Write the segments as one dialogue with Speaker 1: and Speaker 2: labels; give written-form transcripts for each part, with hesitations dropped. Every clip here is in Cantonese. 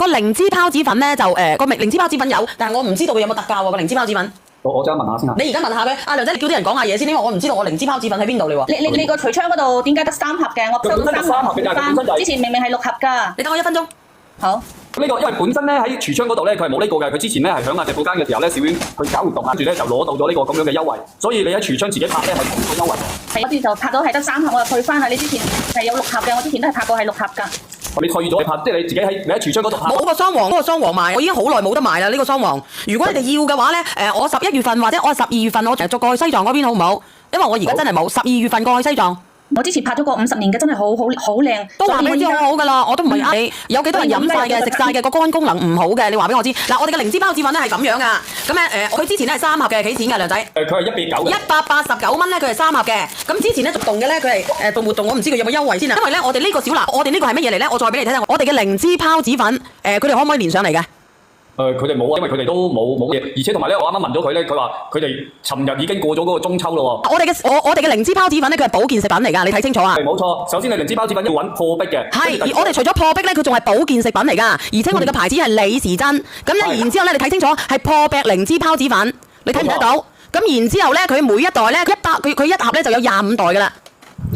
Speaker 1: 個靈芝孢子粉咧就個靈芝孢子粉有，但係我唔知道佢有冇特價喎個靈芝孢子粉。
Speaker 2: 我即刻問下先啊！
Speaker 1: 你而家問下佢，阿梁仔，你叫啲人講下嘢先，因為我唔知道我靈芝孢子粉喺邊度嚟喎。
Speaker 3: 你個櫥窗嗰度點解得3盒嘅？我收到3盒嘅，之前明明係6盒㗎。
Speaker 1: 你等我1分鐘。好。
Speaker 2: 呢個因為本身咧喺櫥窗嗰度咧，佢係冇呢個嘅。佢之前咧係響直播間嘅時候咧，小娟去搞活動，跟住咧就攞到咗呢個咁樣嘅優惠。所以你喺櫥窗自己拍咧係冇呢個優惠。
Speaker 3: 係我之前就拍到係得3盒，我就退翻啦。你之前係有6盒嘅，我之前都係拍過係6盒㗎。
Speaker 2: 你退咗，你拍即係你自己喺櫥窗嗰度拍。
Speaker 1: 冇個雙黃，嗰個雙黃賣，我已經好耐冇得賣啦。呢個雙黃，如果你哋要嘅話咧，我11月份或者我12月份我再過去西藏嗰邊好唔好？因為我而家真係冇12月份過去西藏。
Speaker 3: 我之前拍咗個50年嘅，真係好靚，
Speaker 1: 都話俾你知好好噶啦，我都唔係呃你。有幾多人飲晒嘅、食晒嘅，個肝功能唔好嘅，你話俾我知。嗱，我哋嘅靈芝孢子粉咧係咁樣噶，咁咧佢之前咧係3盒嘅，幾錢㗎，梁仔？
Speaker 2: 佢係189嘅。
Speaker 1: 189蚊咧，佢係3盒嘅。咁之前咧續動嘅咧，佢係做活動，我唔知佢有冇優惠先啊。因為咧，我哋呢個小嗱，我哋呢個係乜嘢嚟咧？我再俾你睇睇，我哋嘅靈芝孢子粉，佢哋可唔可以連上嚟嘅？
Speaker 2: 佢哋冇啊，因為佢哋都冇嘢，而且同埋咧，我啱啱問咗佢咧，佢話佢哋尋日已經過咗嗰個中秋咯喎。
Speaker 1: 我哋嘅靈芝孢子粉咧，佢係保健食品嚟㗎，你睇清楚啊！
Speaker 2: 係冇錯，首先你靈芝孢子粉要揾破壁嘅。
Speaker 1: 係，而我哋除咗破壁咧，佢仲係保健食品嚟㗎，而且我哋嘅牌子係李時珍。咁咧，然之後咧，你睇清楚係破壁靈芝孢子粉，你睇唔睇到？咁然之後咧，佢每一袋咧佢一盒咧就有25袋㗎啦，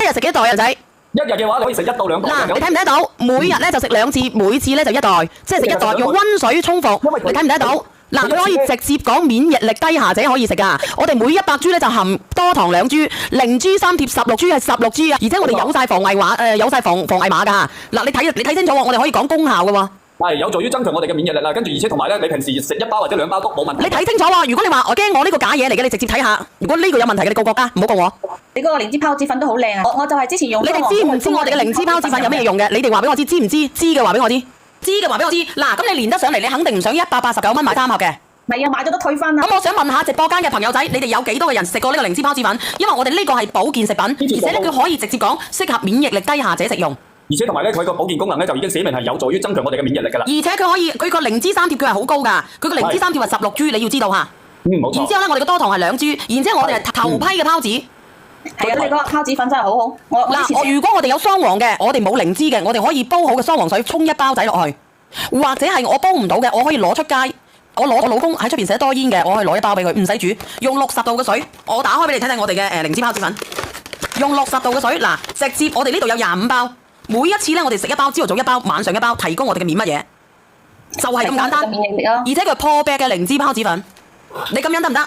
Speaker 1: 一日食幾袋啊仔？
Speaker 2: 一日嘅話，你可以食1到2袋。
Speaker 1: 嗱，你睇唔睇到？每日咧就食2次，每次咧就1袋，即係食1袋，用溫水沖服。你睇唔睇到？嗱，佢可以直接講免疫力低下者可以食㗎。我哋每100株咧就含多糖2株，靈珠3貼16株係16株啊！而且我哋有晒防偽碼，有晒防偽碼㗎。嗱，你睇清楚喎，我哋可以講功效㗎喎。
Speaker 2: 係有助於增強我哋嘅免疫力啦，跟住而且同埋咧，你平時食1包或者2包都冇問題。
Speaker 1: 你睇清楚喎，如果你話我驚我呢個假嘢嚟嘅，你直接睇下。如果呢個有問題嘅，你告國家，唔好告我。
Speaker 3: 你嗰個靈芝孢子粉都好靚啊！我就係之前用。
Speaker 1: 你哋知唔知我哋嘅靈芝孢子粉有咩用嘅？你哋話俾我知，知唔知？知嘅話俾我知，知嘅話俾我知。嗱，咁你連得上嚟，你肯定唔想189蚊買3盒嘅。
Speaker 3: 唔係啊，買咗都退翻啦。
Speaker 1: 咁我想問下直播間嘅朋友仔，你哋有幾多個人食過呢個靈芝孢子粉？因為我哋呢個係保健食品，而且咧佢可以直接講適合免疫力低下者食用。
Speaker 2: 而且同埋咧，佢個保健功能咧就已經寫明係有助於增強我哋嘅免疫力㗎啦。
Speaker 1: 而且佢個靈芝3貼佢係好高㗎，佢個靈芝3貼係16株，你要知道嚇。
Speaker 2: 冇錯。
Speaker 1: 然之後咧，我哋嘅多糖係2株，然之後我哋係頭批嘅孢子。
Speaker 3: 係啊，你嗰個孢子粉真係好好。
Speaker 1: 如果我哋有雙黃嘅，我哋冇靈芝嘅，我哋可以煲好嘅雙黃水沖1包仔落去，或者係我煲唔到嘅，我可以攞出街。我老公喺出邊食得多煙嘅，我可以攞1包俾佢，唔使煮，用60度嘅水，我打開俾你睇睇我哋嘅靈芝孢子粉，用60度嘅水，嗱，直接我哋呢度有25包，每一次咧我哋食1包，朝頭早1包，晚上1包，提供我哋嘅免乜嘢，就係咁簡單，而且佢破壁嘅靈芝孢子粉，你咁樣得唔得？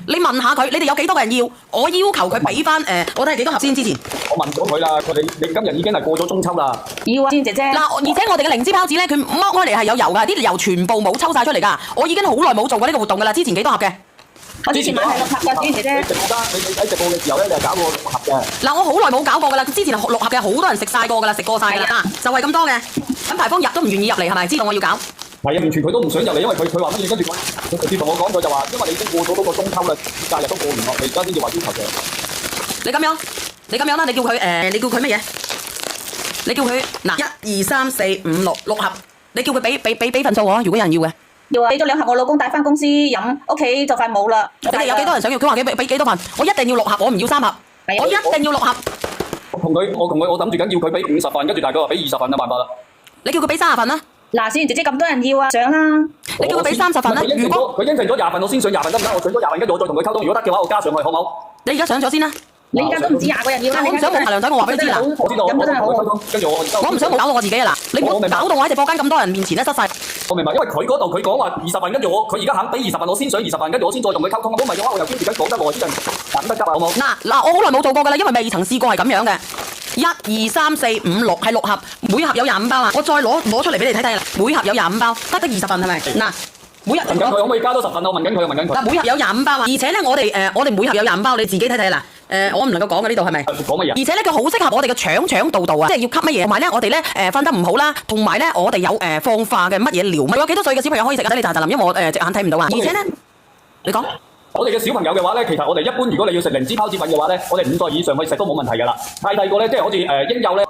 Speaker 1: 你問下佢，你哋有幾多個人要？我要求佢俾翻我睇係幾多盒先之前。
Speaker 2: 我問咗佢啦，佢哋你今日已經係過咗中秋啦。
Speaker 3: 要啊，姐姐。
Speaker 1: 嗱，而且我哋嘅靈芝孢子咧，佢剝開嚟係有油㗎，啲油全部冇抽晒出嚟㗎。我已經好耐冇做過呢個活動㗎啦。之前幾多盒嘅？
Speaker 3: 我之前買係6盒㗎，姐姐。
Speaker 2: 你直播間，你喺直播嘅時候咧，你係搞過6盒嘅。
Speaker 1: 嗱，我好耐冇搞過㗎啦。之前係6盒嘅，好多人食晒過㗎啦，食過晒㗎啦。就係咁多嘅。咁牌坊入都唔願意入嚟係咪？知道我要搞。
Speaker 2: 係啊，完全佢都唔想入嚟，因為佢話乜嘢？跟住佢直接同我講，佢就話，因為你已經過咗嗰個中秋啦，假日都過完咯，你而家先至話要求嘅。
Speaker 1: 你咁樣啦，你叫佢你叫佢乜嘢？你叫佢嗱1、2、3、4、5、6盒，你叫佢俾份數我，如果有人要嘅。
Speaker 3: 要啊，俾咗2盒，我老公帶翻公司飲，屋企就快冇啦。
Speaker 1: 你哋有幾多人想要？佢話俾幾多份？我一定要6盒，我唔要3盒，我一定要6盒。
Speaker 2: 我諗住緊要佢俾50份，跟住大概話俾20份啊，辦法啦。
Speaker 1: 你叫佢俾30份啦。
Speaker 3: 嗱，小賢姐姐咁多人要啊，上啦！
Speaker 1: 你叫佢俾30份啦。如果
Speaker 2: 佢應承咗20份，我先上20份得唔得？我上咗20份，跟住我再同佢溝通。如果得嘅話，我加上去，好唔好？
Speaker 1: 你而家上咗先啦。
Speaker 3: 你而家都唔止20個人要啦。
Speaker 1: 我唔想冇梁仔，我話俾你知啦。
Speaker 2: 我知道，我真係好溝通。跟住
Speaker 1: 我唔想搞到我自己啊嗱，你唔好搞到我喺直播間咁多人面前咧失晒。
Speaker 2: 我明白，因為佢嗰度佢講話20份，跟住佢而家肯俾20份，我先上20份，跟住我先再同佢溝通。如果唔係嘅話，我又堅持緊講得耐啲人等得急啊，好冇？
Speaker 1: 嗱，我好耐冇做過㗎啦，因為未曾試過係咁樣嘅。1、2、3、4、5、6係6盒，每盒有25包啊！我再攞出嚟俾你睇睇啦，每盒有25包，得20份係咪？嗱，每日
Speaker 2: 問緊佢可唔可以加多10份？我問緊佢。
Speaker 1: 嗱，每盒有25包啊！而且咧，我哋每盒有25包，你自己睇睇啦。我唔能夠講嘅呢度係咪？
Speaker 2: 講乜嘢？
Speaker 1: 而且咧，佢好適合我哋嘅腸道啊，即係要吸乜嘢。同埋咧，我哋咧瞓得唔好啦，同埋咧，我哋有放化嘅乜嘢療物。有幾多歲嘅小朋友可以食啊？等你查林，因為我隻眼睇唔到啊。而且咧，你講。
Speaker 2: 我哋嘅小朋友嘅話咧，其實我哋一般如果你要食靈芝孢子粉嘅話咧，我哋5歲以上去食都冇問題㗎啦。太細個咧，即係好似嬰幼咧。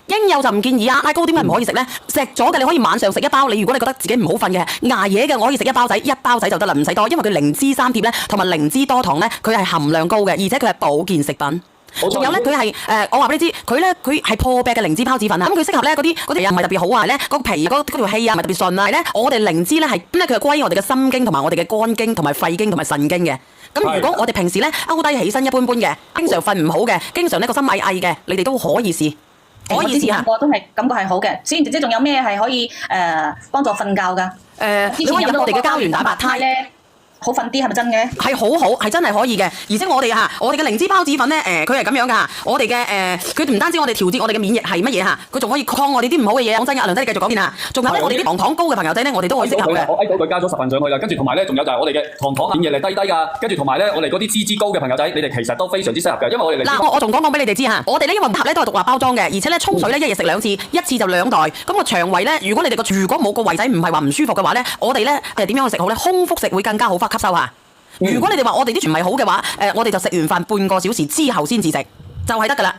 Speaker 2: 嬰
Speaker 1: 幼就唔建議啊！太高點解唔可以食咧？食咗嘅你可以晚上食1包。你如果你覺得自己唔好瞓嘅捱夜嘅，我可以食1包仔就得啦，唔使多，因為佢靈芝3貼咧同埋靈芝多糖咧，佢係含量高嘅，而且佢係保健食品。
Speaker 2: 冇錯
Speaker 1: 仲有咧，佢係我話俾你知，佢係破壁嘅靈芝孢子粉啊。咁佢適合咧嗰啲又唔係特別好啊，咧個皮嗰條氣啊唔係特別順啊。咧我哋靈芝咧係咁咧，佢係歸我哋嘅心經同埋我哋嘅肝經同埋肺經同埋腎經嘅。咁如果我哋平時咧勾低起身一般般嘅，經常瞓唔好嘅，經常呢個心翳翳嘅，你哋都可以試。可以試下。
Speaker 3: 我都係感覺係好嘅。小賢姐姐仲有咩係可以幫助瞓覺㗎？
Speaker 1: 你可以飲我哋嘅膠原蛋白肽
Speaker 3: 咧，好瞓啲係咪真嘅？
Speaker 1: 係好好，係真係可以嘅。而且我哋嘅靈芝孢子粉咧，佢係咁樣噶。我哋嘅佢唔單止我哋調節我哋嘅免疫係乜嘢嚇，佢仲可以抗我哋啲唔好嘅嘢。講真嘅，阿梁仔你繼續講先嚇。仲有咧，我哋啲糖糖高嘅朋友仔咧，我哋都可以適合嘅。
Speaker 2: 我到佢加咗10份上去啦，跟住同埋咧，仲有就係我哋嘅糖糖免疫力低㗎，跟住同埋咧，我哋嗰啲脂高嘅朋友仔，你哋其實都非常之適合嘅，因為我哋
Speaker 1: 嗱，我仲講俾你哋知嚇，我哋咧因為盒咧都係獨立包裝嘅，而且咧沖水咧一日食2次，一次就2袋。咁個腸胃咧，如果你哋如果冇個胃仔唔係話唔舒服嘅話咧，我哋咧點樣去食好咧？空腹食會更加好，吸收嚇。如果你哋話我哋啲全唔係好嘅話，我哋就食完飯半個小時之後先至食，就係得㗎啦。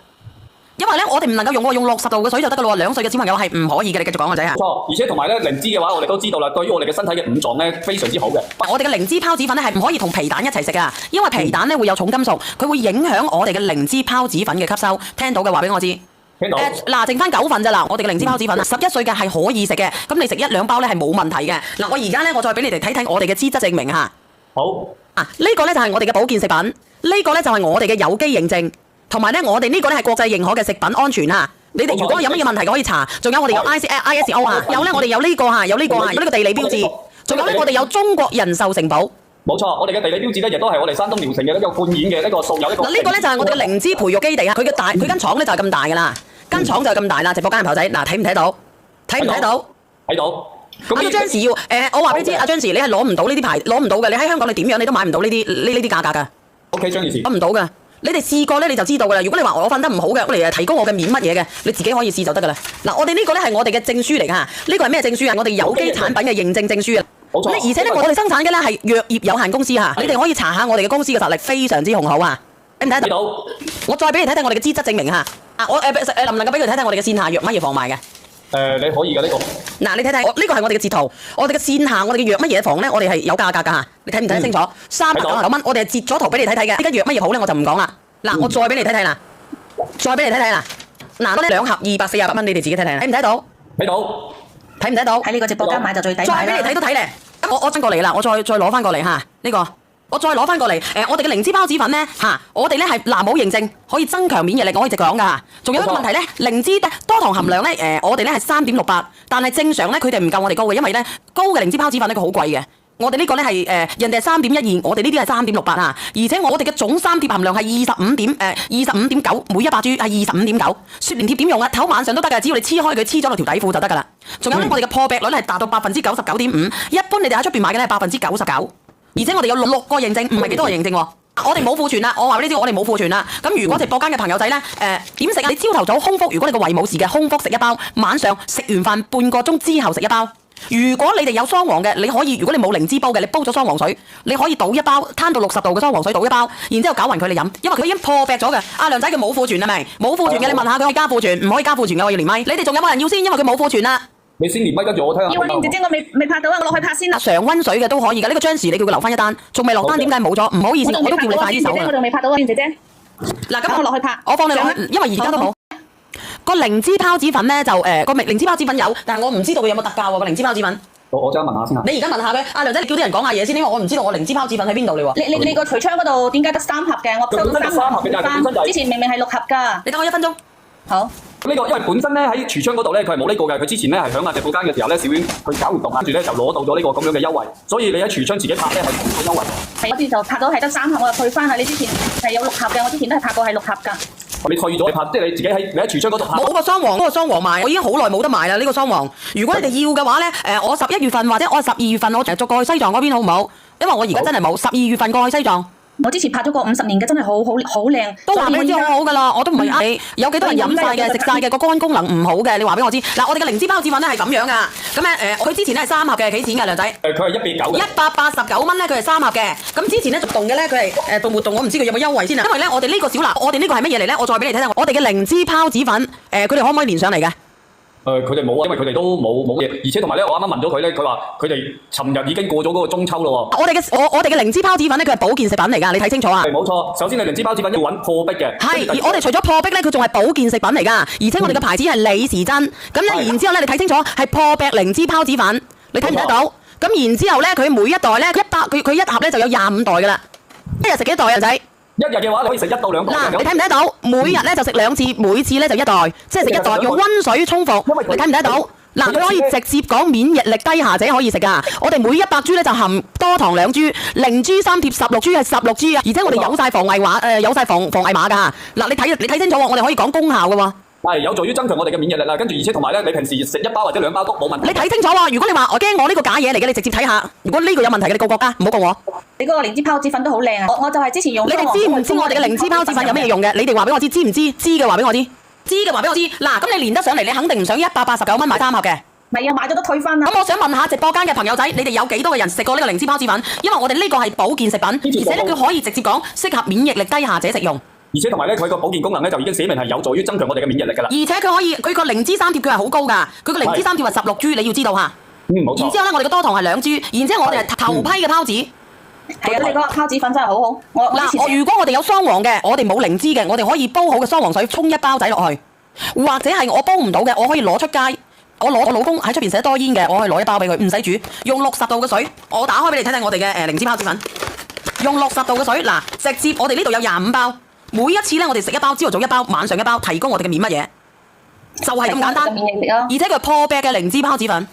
Speaker 1: 因為咧，我哋唔能夠用60度嘅水就得㗎咯。2歲嘅小朋友係唔可以嘅。你繼續講個仔嚇。
Speaker 2: 錯，而且同埋咧靈芝嘅話，我哋都知道啦，對於我哋嘅身體嘅五臟咧非常之好嘅。
Speaker 1: 我哋嘅靈芝孢子粉咧係唔可以同皮蛋一齊食㗎，因為皮蛋咧會有重金屬，佢會影響我哋嘅靈芝孢子粉嘅吸收。聽到嘅話俾我知。
Speaker 2: 聽到。
Speaker 1: 嗱，剩翻9份咋嗱，我哋嘅靈芝孢子粉啊，11歲嘅係可以食嘅，咁你食1-2包咧係冇問題嘅。嗱，我而家咧我再俾你哋睇睇我哋嘅資質證明嚇。
Speaker 2: 好。
Speaker 1: 呢個咧就係我哋嘅保健食品，呢個咧就係我哋嘅有機認證，同埋咧我哋呢個咧係國際認可嘅食品安全嚇。你哋如果有乜嘢問題可以查，仲有我哋有 ISO 啊，有咧我哋有呢個嚇，有呢個地理標誌，仲有咧我哋有中國人壽承保。
Speaker 2: 冇錯，我哋嘅地理標誌咧，亦都係我哋山東聊城嘅一個冠冕嘅一個素有一個。
Speaker 1: 嗱，呢個咧就係我哋嘅靈芝培育基地啊，佢間廠咧就係咁大㗎啦，間廠就係咁大啦。直播間嘅朋友仔，嗱睇唔睇到？睇唔睇到？
Speaker 2: 睇到。
Speaker 1: 阿張時要我話俾你知，阿張時你係攞唔到呢啲牌，攞唔到嘅。你喺香港你點樣你都買唔到呢啲價格㗎。
Speaker 2: OK， 張女士。
Speaker 1: 攞唔到㗎。你哋試過咧你就知道㗎啦。如果你話我瞓得唔好嘅，我嚟提高我嘅免乜嘢嘅，你自己可以試就得㗎啦。嗱，我哋呢個咧係我哋嘅證書嚟㗎。呢個係咩證書啊？我哋有機產品嘅認證證書啊。
Speaker 2: 冇錯。
Speaker 1: 而且咧我哋生產嘅咧係藥業有限公司嚇，你哋可以查下我哋嘅公司嘅實力非常之雄厚啊。睇唔睇到？我再俾你睇睇我哋嘅資質證明嚇。我能唔能夠俾佢睇睇我哋嘅線下藥乜嘢房賣嘅？
Speaker 2: 你可以嘅呢個。
Speaker 1: 嗱，你睇睇，呢個係我哋嘅截圖，我哋嘅線下，我哋嘅藥乜嘢房咧，我哋係有價格㗎嚇，你睇唔睇得清楚？399蚊，我哋係截咗圖俾你睇睇嘅。呢間藥乜嘢好咧，我就唔講啦。嗱，我再俾你睇睇啦，再俾你睇睇啦。嗱，嗰啲2盒248蚊，你哋自己睇睇啦。睇唔睇到？
Speaker 2: 睇到。
Speaker 1: 睇唔睇到？
Speaker 3: 喺呢個直播間買就最抵買啦。
Speaker 1: 再俾你睇都睇咧。我真過嚟啦，我再攞翻過嚟嚇呢個。我再攞翻過嚟，我哋嘅靈芝孢子粉咧我哋咧係藍帽認證，可以增強免疫力，我可以直講噶。仲有一個問題咧，靈芝多糖含量咧，我哋咧係3.68，但係正常咧佢哋唔夠我哋高嘅，因為咧高嘅靈芝孢子粉咧佢好貴嘅。我哋呢個咧係人哋係3.12，我哋呢啲係3.68嚇，而且我哋嘅總3貼含量係25.9，每100G 係25.9。雪蓮貼點用啊？頭晚上都得㗎，只要你黐開佢，黐咗落條底褲就得㗎啦。仲有咧，我哋嘅破壁率係達到99.5%，一般你哋喺出邊買嘅咧係99%。而且我哋有6個認證，唔係幾多個認證喎。我哋冇庫存啦，我話俾你知，我哋冇庫存啦。咁如果直播間嘅朋友仔咧，點食啊？你朝頭早空腹，如果你個胃冇事嘅，空腹食1包；晚上食完飯半個鐘之後食1包。如果你哋有雙黃嘅，你可以，如果你冇靈芝煲嘅，你煲咗雙黃水，你可以倒1包，攤到60度嘅雙黃水倒1包，然之後攪勻佢嚟飲，因為佢已經破壁咗嘅。阿梁仔佢冇庫存啦，咪冇庫存嘅，你問下佢可以加庫存，唔可以加庫存嘅，我要連咪。你哋仲有冇人要先？因為佢冇庫存啦。
Speaker 2: 你先連咪跟住我睇下。
Speaker 3: 要啊，姐姐，我未拍到啊，我落去拍先啦。
Speaker 1: 常溫水嘅都可以㗎，呢個張時你叫佢留翻1單，仲未落單，點解冇咗？唔好意思，我都叫你快啲手啊。
Speaker 3: 我仲未拍到啊，姐姐。
Speaker 1: 嗱，咁
Speaker 3: 我落去拍，
Speaker 1: 我放你落去，因為而家都冇。個靈芝孢子粉咧就個靈芝孢子粉有，但係我唔知道佢有冇特價喎個靈芝孢子粉。
Speaker 2: 我即刻問下先啊。
Speaker 1: 你而家問下佢，阿梁仔，你叫啲人講下嘢先，因為我唔知道我靈芝孢子粉喺邊度嚟喎。
Speaker 3: 你個櫥窗嗰度點解得3盒嘅？我收到3盒嘅，之前明明係6盒㗎。
Speaker 1: 你等我1分鐘。好。
Speaker 2: 呢個因為本身咧喺櫥窗嗰度咧，佢係冇呢個嘅。佢之前咧係響阿直播間嘅時候咧，小婉佢搞活動，跟住咧就攞到咗呢個咁樣嘅優惠。所以你喺櫥窗自己拍咧係冇個優惠。
Speaker 3: 係，我之前就拍到係得3盒，我又退翻啦。你之前係有6盒嘅，我之前都係拍過係6盒㗎。
Speaker 2: 你退咗，你拍即係你自己喺櫥窗嗰度拍。
Speaker 1: 冇個雙黃，嗰個雙黃賣，我已經好耐冇得賣啦。呢個雙黃，如果你哋要嘅話咧，我11月份或者我12月份我再過去西藏嗰邊好唔好？因為我而家真係冇12月份過去西藏。
Speaker 3: 我之前拍咗個50年嘅，真係好靚，
Speaker 1: 都話俾你知好好噶啦，我都唔係呃你。有幾多人飲晒嘅、食晒嘅，個肝功能唔好嘅，你話俾我知。嗱，我哋嘅靈芝孢子粉咧係咁樣噶，咁咧佢之前咧係3盒嘅，幾錢㗎，梁仔？
Speaker 2: 佢係189嘅。
Speaker 1: 189蚊咧，佢係3盒嘅。咁之前咧續動嘅咧，佢係做活動，我唔知佢有冇優惠先啊。因為咧，我哋呢個小嗱，我哋呢個係乜嘢嚟咧？我再俾你睇睇，我哋嘅靈芝孢子粉，佢哋可唔可以連上嚟嘅？
Speaker 2: 佢哋冇啊，因為佢哋都冇嘢，而且同埋咧，我啱啱問咗佢咧，佢話佢哋尋日已經過咗嗰個中秋咯喎。
Speaker 1: 我哋嘅靈芝孢子粉咧，佢係保健食品嚟㗎，你睇清楚啊！
Speaker 2: 係冇錯，首先你靈芝孢子粉要揾破壁嘅。
Speaker 1: 係，而我哋除咗破壁咧，佢仲係保健食品嚟㗎，而且我哋嘅牌子係李時珍。咁咧，然之後咧，你睇清楚係破壁靈芝孢子粉，你睇唔睇到？咁然之後咧，佢每一袋咧，佢一盒咧就有25袋㗎啦，一日食幾多袋啊仔？
Speaker 2: 一日嘅話，你可以食1到2袋。
Speaker 1: 嗱，你睇唔睇到？每日咧就食2次，每次咧就1袋，即係食1袋，用溫水沖服。你睇唔睇到？嗱，佢可以直接講免疫力低下者可以食㗎。我哋每100株咧就含多糖2株，零珠三貼16株係16株啊！而且我哋有晒防偽碼，有晒防偽碼㗎。嗱，你睇清楚喎，我哋可以講功效㗎喎。
Speaker 2: 係有助於增強我哋嘅免疫力啦，跟住而且同埋咧，你平時食1包或者2包都冇問題。
Speaker 1: 你睇清楚喎，如果你話我驚我呢個假嘢嚟嘅，你直接睇下。如果呢個有問題嘅，你告國家，唔好告我。
Speaker 3: 你嗰個靈芝孢子粉都好靚啊！我就係之前用。
Speaker 1: 你哋知唔知我哋嘅靈芝孢子粉有咩用嘅？你哋話俾我知，知唔知？知嘅話俾我知，知嘅話俾我知。嗱，咁你連得上嚟，你肯定唔想189蚊買3盒嘅。
Speaker 3: 唔係啊，買咗都退翻啦。
Speaker 1: 咁我想問下直播間嘅朋友仔，你哋有幾多個人食過呢個靈芝孢子粉？因為我哋呢個係保健食品，而且咧佢可以直接講適合免疫力低下者食用。
Speaker 2: 而且同埋咧，佢個保健功能咧就已經寫明係有助於增強我哋嘅免疫力㗎啦。
Speaker 1: 而且佢個靈芝三貼佢係好高㗎，佢個靈芝三貼係16株，你要知道嚇。
Speaker 2: 冇錯。
Speaker 1: 然之後咧，我哋嘅多糖係2株，然之後我哋係頭批嘅孢子。
Speaker 3: 係啊，你嗰個孢子粉真係好好。
Speaker 1: 如果我哋有雙黃嘅，我哋冇靈芝嘅，我哋可以煲好嘅雙黃水沖1包仔落去，或者係我煲唔到嘅，我可以攞出街。我老公喺出邊食得多煙嘅，我可以攞1包俾佢，唔使煮，用60度嘅水，我打開俾你睇睇我哋嘅靈芝孢子粉，用60度嘅水，嗱，直接我哋呢度有25包。每一次咧，我哋食1包，朝頭早1包，晚上1包，提供我哋嘅免乜嘢，就係咁簡單。而且佢係破壁嘅靈芝孢子粉，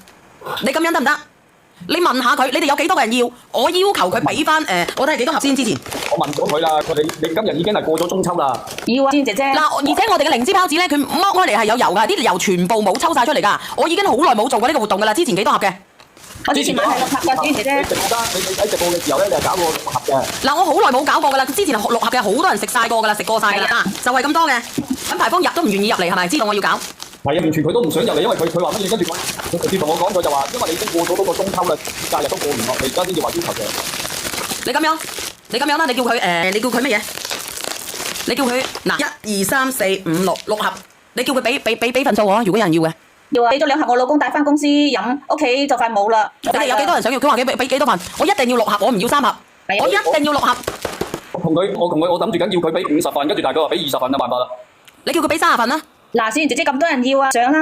Speaker 1: 你咁樣得唔得？你問下佢，你哋有幾多個人要？我要求佢俾翻我睇係幾多盒先之前。
Speaker 2: 我問咗佢啦，你今日已經係過咗中秋啦。
Speaker 3: 要啊，姐姐。
Speaker 1: 嗱，而且我哋嘅靈芝孢子咧，佢剝開嚟係有油㗎，啲油全部冇抽晒出嚟㗎。我已經好耐冇做過呢個活動㗎啦，之前幾多盒嘅？
Speaker 3: 我之前買係6盒嘅，姐姐。
Speaker 2: 你喺直播嘅時候咧，你係搞過6盒嘅。
Speaker 1: 嗱，我好耐冇搞過㗎啦，之前6盒嘅好多人食晒過㗎啦，食過晒㗎啦，就係咁多嘅。咁牌坊入都唔願意入嚟係咪？知道我要搞？
Speaker 2: 係啊，完全佢都唔想入嚟，因為佢話乜嘢？跟住佢直接同我講，佢就話，因為你已經過咗嗰個中秋啦，假日都過唔落，你而家先至話要求嘅。你咁樣啦，你叫佢乜嘢？你叫佢嗱1、2、3、4、5、6盒，你叫佢俾份數我，如果有人要嘅。
Speaker 3: 要啊，俾咗2盒，我老公帶翻公司飲，屋企就快冇啦。
Speaker 1: 你哋有幾多人想要？佢話俾幾多份？我一定要6盒，我唔要3盒，我一定要6盒。
Speaker 2: 我諗住緊要佢俾50份，跟住大概話俾20份啊，辦法啦。你叫佢俾30份啦。
Speaker 3: 嗱，小賢姐姐咁多人要啊，上啦。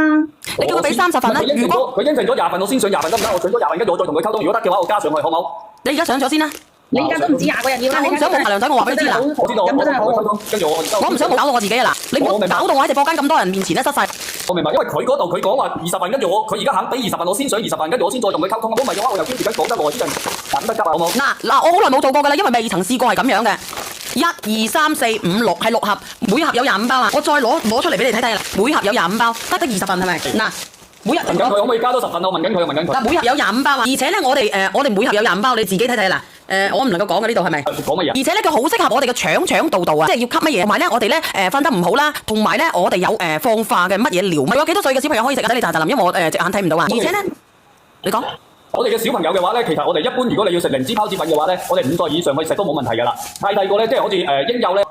Speaker 1: 你叫佢俾30份啦。如果
Speaker 2: 佢應承咗20份，我先上20份得唔得？我上咗20份，跟住我再同佢溝通。如果得嘅話，我加上去好唔好？
Speaker 1: 你而家上咗先啦。
Speaker 3: 你而家都唔止20個人要啦。
Speaker 1: 我唔想冇限量仔，我話俾你知啦。
Speaker 2: 我知道，
Speaker 3: 咁真係好。
Speaker 2: 跟住
Speaker 1: 我唔想搞到我自己啊嗱，你唔好搞到我喺直播間咁多人面前咧失晒。
Speaker 2: 我明白，因為佢嗰度佢講話20份，跟住佢而家肯俾20份，我先上20份，跟住我先再同佢溝通。如果唔係嘅話，我又堅持緊講得耐，真係等得急啊，好冇？
Speaker 1: 嗱，我好耐冇做過㗎啦，因為未曾試過係咁樣嘅。1、2、3、4、5、6係6盒，每盒有25包啊！我再攞出嚟俾你睇睇啦，每盒有25包，得20份係咪？嗱，每日
Speaker 2: 問緊佢可唔可以加多10份啊？我問緊佢。
Speaker 1: 嗱，每盒有25包啊！而且咧，我哋每盒有25包，你自己睇睇啦。我唔能夠講嘅呢度係咪？
Speaker 2: 講乜嘢？
Speaker 1: 而且咧，佢好適合我哋嘅腸道啊，即係要吸乜嘢，同埋咧，我哋咧瞓得唔好啦，同埋咧，我哋有放化嘅乜嘢療物，有幾多歲嘅小朋友可以食啊？你查查林，因為我隻眼睇唔到啊。而且咧，你講。
Speaker 2: 我哋嘅小朋友嘅話咧，其實我哋一般如果你要食靈芝孢子粉嘅話咧，我哋5歲以上去食都冇問題㗎啦。太細個咧，即係好似嬰幼咧。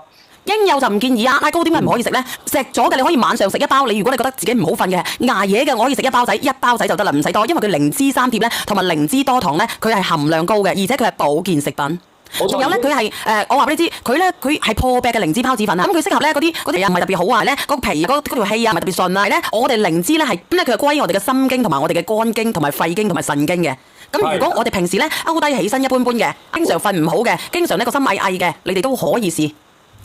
Speaker 2: 嬰幼就唔建議啊！太高點解唔可以食咧？食咗嘅你可以晚上食1包。你如果你覺得自己唔好瞓嘅，捱夜嘅，我可以食1包仔，1包仔就得啦，唔使多，因為佢靈芝三貼咧，同埋靈芝多糖咧，佢係含量高嘅，而且佢係保健食品。仲有咧，佢係我話俾你知，佢係破壁嘅靈芝孢子粉啊！咁佢適合咧嗰啲又唔係特別好啊咧，嗰個皮嗰條氣啊唔係特別順啊咧，我哋靈芝咧係咁咧，佢係歸我哋嘅心經同埋我哋嘅肝經同埋肺經同埋腎經嘅。咁如果我哋平時咧勾低起身一般般嘅，經常瞓唔好嘅，經常呢個心翳翳嘅，你哋都可以試，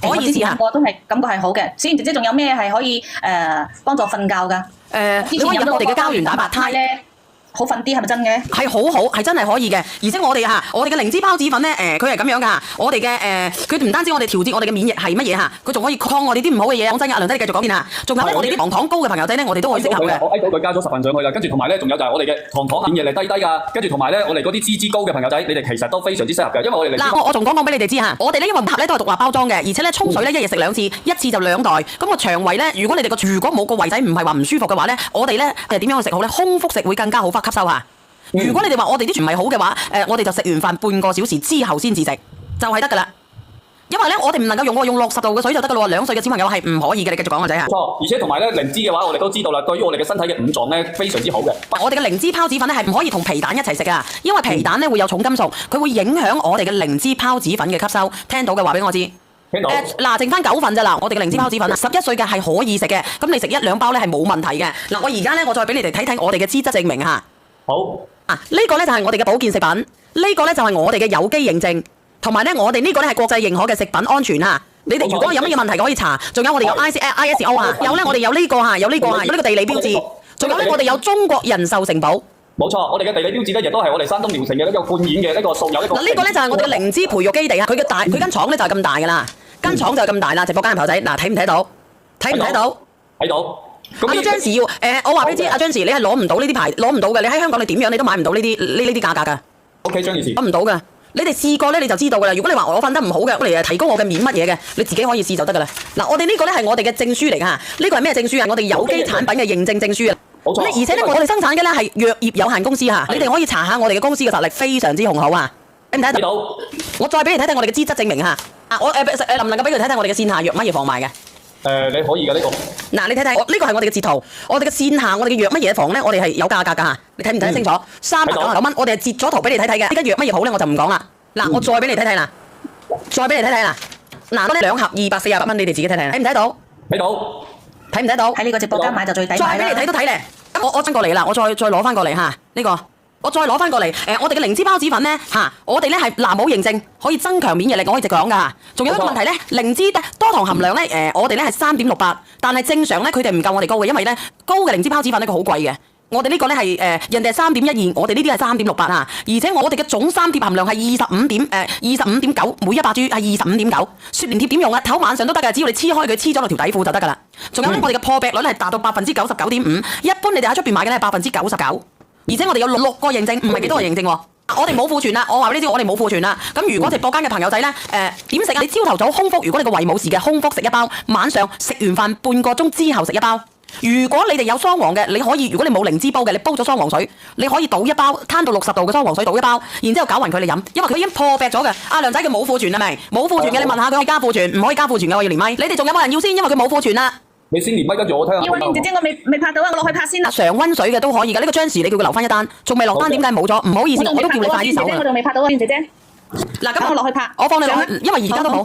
Speaker 2: 可以試下。
Speaker 3: 我都係感覺係好嘅。小賢姐姐仲有咩係可以幫助瞓覺㗎？
Speaker 1: 你可以飲我哋嘅膠原蛋白肽咧。
Speaker 3: 好瞓啲係咪真嘅？
Speaker 1: 係好好，係真係可以嘅。而且我哋嘅靈芝孢子粉咧，佢係咁樣㗎。我哋嘅佢唔單止我哋調節我哋嘅免疫係乜嘢嚇，佢仲可以抗我哋啲唔好嘅嘢。講真，阿梁仔你繼續講先嚇。仲有咧，我哋啲糖高嘅朋友仔咧，我哋都可以適合嘅。
Speaker 2: 我睇到佢加咗10份上去啦，跟住同埋咧，仲有就係我哋嘅糖免疫力低㗎。跟住同埋咧，我哋嗰啲脂高嘅朋友仔，你哋其實都非常之適合嘅，因為我哋
Speaker 1: 嗱，我仲講俾你哋知嚇，我哋呢因為盒咧都係獨立包裝嘅，而且咧沖水咧一日食2次，一次就2袋。咁個腸胃咧，如果你哋如果冇個胃仔唔係話唔舒服嘅話咧，我哋咧點樣去食好咧？空腹食會更加好，吸收嚇。如果你哋話我哋啲腸胃好嘅話，我哋就食完飯半個小時之後先至食，就係得㗎啦。因為咧，我哋唔能夠用60度嘅水就得噶咯喎，2歲嘅小朋友係唔可以嘅。你繼續講啊，仔啊。
Speaker 2: 錯，而且同埋咧靈芝嘅話，我哋都知道啦，對於我哋嘅身體嘅五臟咧非常之好嘅。
Speaker 1: 我哋嘅靈芝孢子粉咧係唔可以同皮蛋一齊食噶，因為皮蛋咧會有重金屬，佢會影響我哋嘅靈芝孢子粉嘅吸收。聽到嘅話俾我知。
Speaker 2: 聽到。
Speaker 1: 嗱，剩翻9份咋嗱，我哋嘅靈芝孢子粉啊，11歲嘅係可以食嘅，咁你食1-2包咧係冇問題嘅。嗱，我而家咧我再俾你哋睇睇我哋嘅資質證明嚇。
Speaker 2: 好。
Speaker 1: 啊，呢個咧就係我哋嘅保健食品，呢個咧就係我哋嘅有機認證，同埋咧我哋呢個咧係國際認可嘅食品安全嚇。你哋如果有乜嘢問題可以查，仲有我哋有 ISO 嚇，有咧我哋有呢個嚇，有呢個嚇，有呢個地理標誌，仲有咧我哋有中國人壽承保。
Speaker 2: 冇錯，我哋嘅地理標誌咧，亦都係我哋山東聊城嘅一個冠演嘅一個素有一個。
Speaker 1: 嗱，呢個咧就係我哋嘅靈芝培育基地啊！佢間廠咧就係咁大噶啦，間廠就係咁大啦。直播間嘅朋友仔，嗱睇唔睇到？睇唔睇到？
Speaker 2: 睇到。
Speaker 1: 阿張時要我話俾你知，阿張時你係攞唔到呢啲牌，攞唔到嘅。你喺香港你點樣你都買唔到呢啲價格噶。
Speaker 2: OK， 張女士。
Speaker 1: 攞唔到噶。你哋試過咧你就知道噶啦。如果你話我瞓得唔好嘅，我嚟提高我嘅免乜嘢嘅，你自己可以試就得噶啦。嗱，我哋呢個咧係我哋嘅證書嚟㗎，呢個係咩證書啊？我哋有機產品嘅認證證書啊。
Speaker 2: 冇錯。
Speaker 1: 而且咧，我哋生產嘅咧係藥業有限公司嚇，你哋可以查下我哋嘅公司嘅實力非常之雄厚啊！睇唔睇到？我再俾你睇睇我哋嘅資質證明嚇。我能唔能夠俾佢睇睇我哋嘅線下藥乜嘢房賣嘅？
Speaker 2: 你可以嘅呢個。嗱，
Speaker 1: 你睇睇，呢個係我哋嘅截圖，我哋嘅線下我哋嘅藥乜嘢房咧，我哋係有價格㗎嚇。你睇唔睇得清楚？399蚊，我哋係截咗圖俾你睇睇嘅。呢間藥乜嘢好咧，我就唔講啦。嗱，我再俾你睇睇啦，再俾你睇睇啦。嗱，嗰啲2盒248蚊，你哋自己睇睇，睇唔睇到？睇到。睇唔睇到？
Speaker 3: 喺呢個直播間買就最抵買啦。
Speaker 1: 再俾你睇都睇咧。我翻過嚟啦，我再攞翻過嚟嚇呢個，我再攞翻過嚟。我哋嘅靈芝孢子粉咧嚇，我哋咧係南冇認證，可以增強免疫力，我可以直講噶。仲有一個問題咧，靈芝多糖含量咧我哋咧係3.68，但係正常咧佢哋唔夠我哋高嘅，因為咧高嘅靈芝孢子粉咧佢好貴嘅。我哋呢個咧係人哋係3.12，我哋呢啲係3.68啊！而且我哋嘅總三貼含量係25.9，每100G 係25.9。雪蓮貼點用啊？頭晚上都得㗎，只要你黐開佢黐咗落條底褲就得㗎啦。仲有咧，我哋嘅破壁率係達到99.5%，一般你哋喺出邊買嘅咧係99%。而且我哋有6個認證，唔係幾多個認證喎。我哋冇庫存啦，我話俾你知，我哋冇庫存啦。咁如果直播間嘅朋友仔咧，點食啊？你朝頭早空腹，如果你個胃冇事嘅，空腹食1包，晚上食完飯半個鐘之後食1包。如果你哋有雙黃嘅，你可以，如果你冇靈芝煲嘅，你煲咗雙黃水，你可以倒1包，攤到60度嘅雙黃水倒1包，然之後攪勻佢嚟飲，因為佢已經破壁咗嘅。阿梁仔佢冇庫存係咪？冇庫存嘅，你問下佢可以加庫存，唔可以加庫存嘅，我要連咪。你哋仲有冇人要先？因為佢冇庫存啦。
Speaker 2: 你先連咪跟住我聽下。
Speaker 3: 要蓮姐姐，我未拍到啊，我落去拍先啦。
Speaker 1: 常溫水嘅都可以嘅，呢個張時你叫佢留翻1單，仲未落單，點解冇咗？唔好意思，我都叫你快啲手啊。
Speaker 3: 我仲未拍到啊，蓮姐姐。嗱，咁我落去拍。
Speaker 1: 我放你落去，因為而家都冇。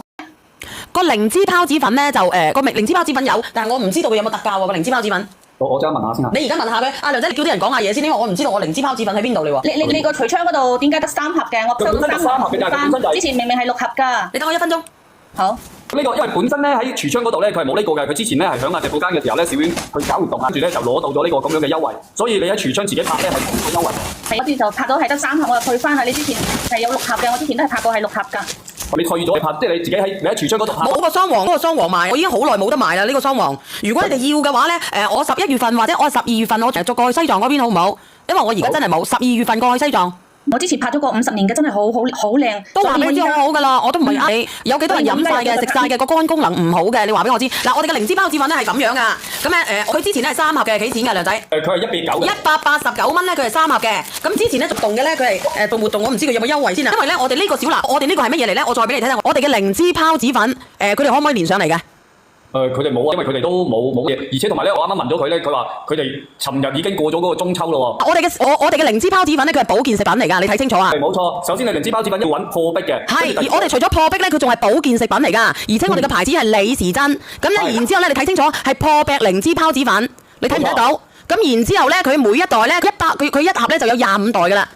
Speaker 1: 個靈芝孢子粉咧就個靈芝孢子粉有，但係我唔知道佢有冇特價喎個靈芝孢子粉。
Speaker 2: 我即刻問下先嚇。你
Speaker 1: 而家問下佢，阿梁仔，你叫啲人講下嘢先，因為我唔知道我靈芝孢子粉喺邊度嚟喎。
Speaker 3: 你個櫥窗嗰度點解得3盒嘅？我收到3盒嘅，之前明明係6盒㗎。
Speaker 1: 你等我1分鐘。好。
Speaker 2: 呢個因為本身咧喺櫥窗嗰度咧，佢係冇呢個嘅。佢之前咧係響直播間嘅時候咧，小婉去搞活動，跟住咧就攞到咗呢個咁樣嘅優惠。所以你喺櫥窗自己拍咧係冇優惠。
Speaker 3: 嗰次就拍到係得3盒，我又退翻啦。你之前係有6盒嘅，我之前都係拍過係6盒㗎。
Speaker 2: 你退咗，你拍即係你自己喺櫥窗嗰度拍。
Speaker 1: 冇個雙黃，嗰個雙黃賣，我已經好耐冇得賣啦。呢個雙黃，如果你哋要嘅話咧，我11月份或者我12月份我再過去西藏嗰邊好唔好？因為我而家真係冇12月份過去西藏。
Speaker 3: 我之前拍咗個50年嘅，真係好靚，
Speaker 1: 都話俾你知好好噶啦，我都唔係呃你。有幾多人飲晒嘅、食晒嘅，個肝功能唔好嘅，你話俾我知。嗱，我哋嘅靈芝孢子粉咧係咁樣噶，咁咧佢之前咧係3盒嘅，幾錢㗎梁仔？
Speaker 2: 佢係189嘅。189
Speaker 1: 蚊咧，佢係3盒嘅。咁之前咧續動嘅咧，佢係動活動，我唔知佢有冇優惠先啊。因為咧，我哋呢個小藍，我哋呢個係乜嘢嚟咧？我再俾你睇睇，我哋嘅靈芝孢子粉，佢哋可唔可以連上嚟嘅？
Speaker 2: 佢哋冇啊，因為佢哋都冇嘢，而且同埋咧，我啱啱問咗佢咧，佢話佢哋尋日已經過咗嗰個中秋咯喎。我哋嘅靈芝孢子粉咧，佢係保健食品嚟㗎，你睇清楚啊！係冇錯，首先你靈芝孢子粉要揾破壁嘅。
Speaker 1: 係，而我哋除咗破壁咧，佢仲係保健食品嚟㗎，而且我哋嘅牌子係李時珍。咁咧，然之後咧，你睇清楚係破壁靈芝孢子粉，你睇唔睇到？咁然之後咧，佢每一袋咧佢一盒咧就有25袋㗎啦，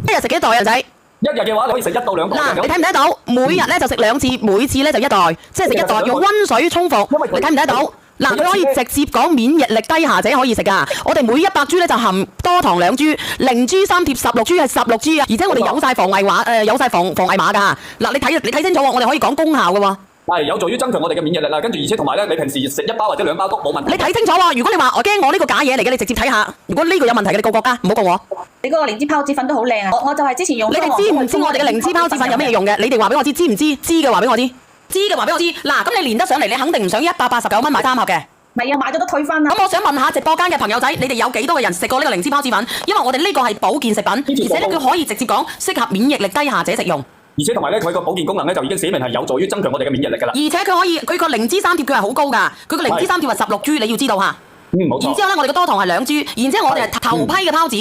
Speaker 1: 一日食幾袋啊仔？
Speaker 2: 一日嘅話，你可以食1到2袋。
Speaker 1: 嗱，你睇唔睇到？每日咧就食2次，每次咧就1袋，即係食1袋，用溫水沖服。你睇唔睇到？嗱，佢可以直接講免疫力低下者可以食噶。我哋每100G咧就含多糖2G，靈珠3貼16G係16G啊，而且我哋有晒防偽碼，有晒防偽碼噶。嗱，你睇清楚喎，我哋可以講功效嘅喎。係
Speaker 2: 有助於增強我哋嘅免疫力啦，跟住而且同埋咧，你平時食1包或者2包都冇問題。
Speaker 1: 你睇清楚喎，如果你話我驚我呢個假嘢嚟嘅，你直接睇下。如果呢個有問題嘅，你告國家，唔好告我。
Speaker 3: 你嗰個靈芝孢子粉都好靚啊！我就係之前用。
Speaker 1: 你哋知唔知我哋嘅靈芝孢子粉有咩用嘅？你哋話俾我知，知唔知？知嘅話俾我知，知嘅話俾我知。嗱，咁你連得上嚟，你肯定唔想189蚊買3盒嘅。
Speaker 3: 唔係啊，買咗都退翻啦。
Speaker 1: 咁我想問下直播間嘅朋友仔，你哋有幾多個人食過呢個靈芝孢子粉？因為我哋呢個係保健食品，而且咧佢可以直接講適合免疫力低下者食用。
Speaker 2: 而且同埋咧，佢個保健功能咧就已經寫明係有助於增強我哋嘅免疫力㗎啦。
Speaker 1: 而且佢可以，佢個靈芝三貼佢係好高㗎，佢個靈芝三貼係16G，你要知道嚇。
Speaker 2: 冇錯。
Speaker 1: 然之後咧，我哋嘅多糖係2G，然之後我哋係頭批嘅孢子。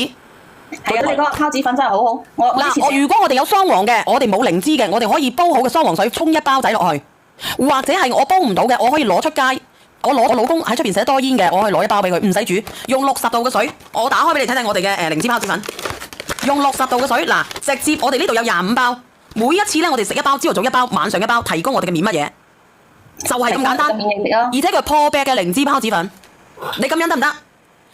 Speaker 3: 係啊，你嗰個孢子粉真係好好。
Speaker 1: 如果我哋有雙黃嘅，我哋冇靈芝嘅，我哋可以煲好嘅雙黃水沖一包仔落去，或者係我煲唔到嘅，我可以攞出街。我老公喺出邊食得多煙嘅，我可以攞一包俾佢，唔使煮，用60度嘅水，我打開俾你睇睇我哋嘅靈芝孢子粉，用60度嘅水，嗱，直接我哋呢度有25包，每一次咧我哋食一包，朝頭早一包，晚上一包，提高我哋嘅免乜嘢，就係咁簡單。而且佢破壁嘅靈芝孢子粉，你咁樣得唔得？